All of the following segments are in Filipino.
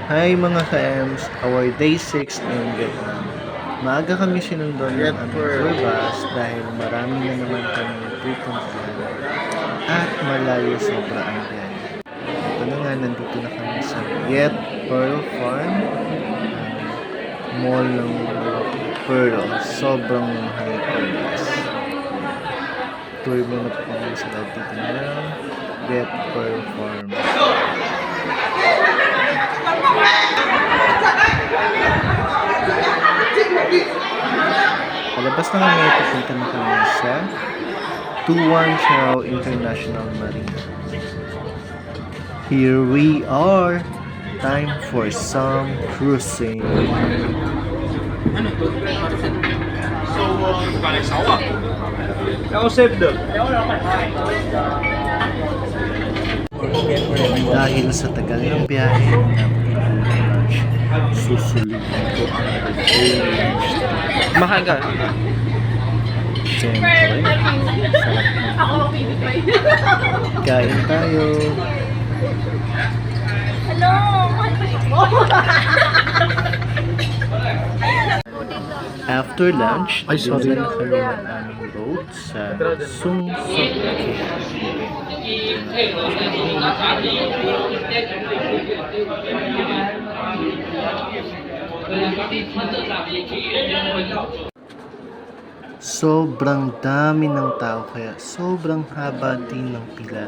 Hi mga ka-Ems, our day 6 in Vietnam. Maaga kami sinundo ng aming tour bus dahil marami na naman kami pupuntahan at malayo sobra ang biyahe. Ito na nga, nandito na kami sa Viet Pearl Farm, mall ng Pearl. Sobrang mahal per bus. Tour muna po kami sa loob dito ng Viet Pearl Farm. Palabas na kami, papunta na kami sa Tuan Chao International Marina. Here we are! Time for some cruising. Dahil sa tagal ng biyahe, susulitin ko ang pag-change. Mahal ka? Siyempre, sarap na. Kain tayo. After lunch, dinala na kami ng aming boat sa Sung Sung Sobrang dami ng tao kaya sobrang haba din ng pila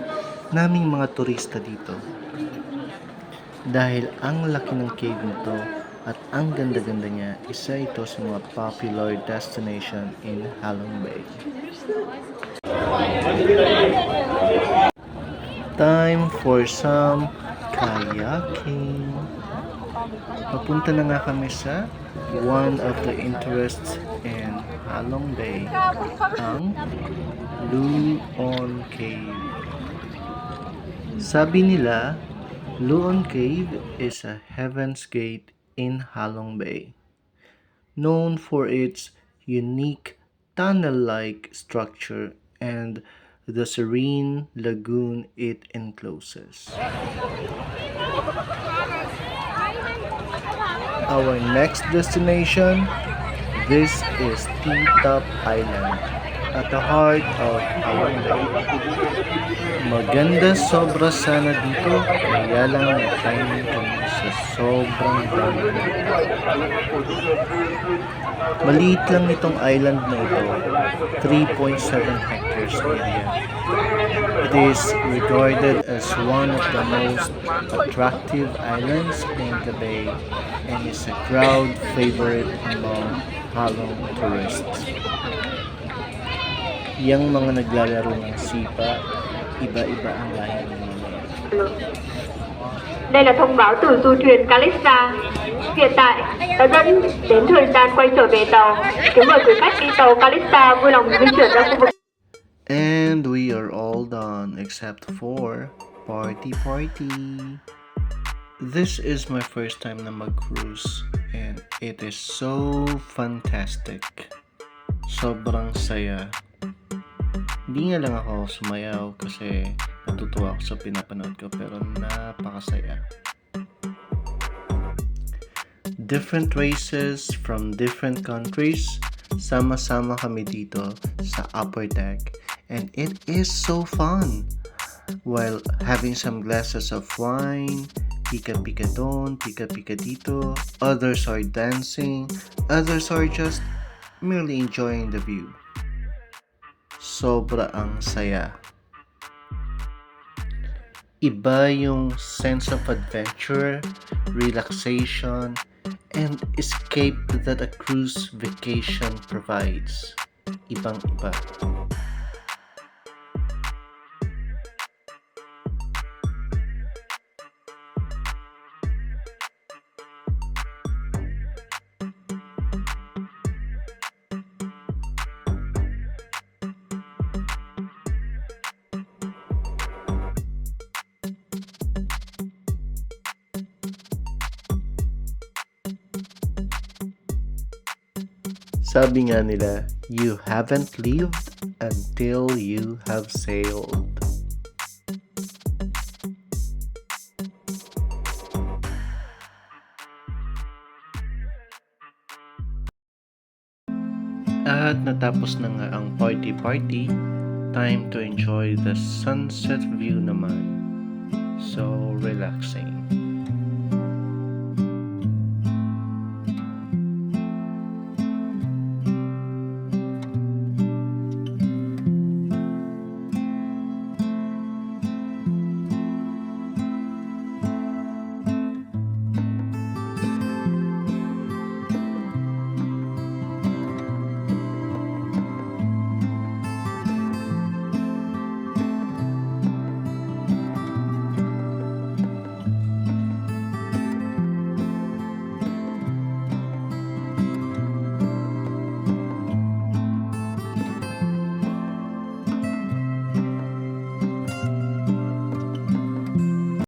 naming mga turista dito. Dahil ang laki ng cave nito at ang ganda-ganda niya, isa ito sa mga popular destination in Halong Bay. Time for some kayaking. Papunta na nga kami sa one of the interests in Halong Bay, ang Luon Cave. Sabi nila, Luon Cave is a heaven's gate in Halong Bay, known for its unique tunnel-like structure and the serene lagoon it encloses. Our next destination, this is T-Top Island at the heart of Halong Bay. Maganda sobra sana dito, kaya lang na-timing kami sa sobrang dami. Maliit lang itong island na ito, 3.7 hectares area. It is regarded as one of the most attractive islands in the bay and is a crowd favorite among Halong tourists. Yang mga naglalaro ng sipa, iba-iba ang lahi ng mga. Đây là thông báo từ du thuyền Calista. Hiện tại đã dẫn đến thời gian quay trở về tàu. Kính mời quý khách đi tàu Calista vui lòng di chuyển ra khu vực. And we are all done except for party. This is my first time na mag-cruise and it is so fantastic. Sobrang saya. Hindi nga lang ako sumayaw kasi natutuwa ako sa pinapanood ko pero napakasaya. Different races from different countries, sama-sama kami dito sa upper deck and it is so fun. While having some glasses of wine, pika-pika doon, pika-pika dito, others are dancing, others are just merely enjoying the view. Sobra ang saya. Iba yung sense of adventure, relaxation, and escape that a cruise vacation provides. Ibang-iba. Sabi nga nila, you haven't lived until you have sailed. At natapos na nga ang party-party, time to enjoy the sunset view naman. So relaxing.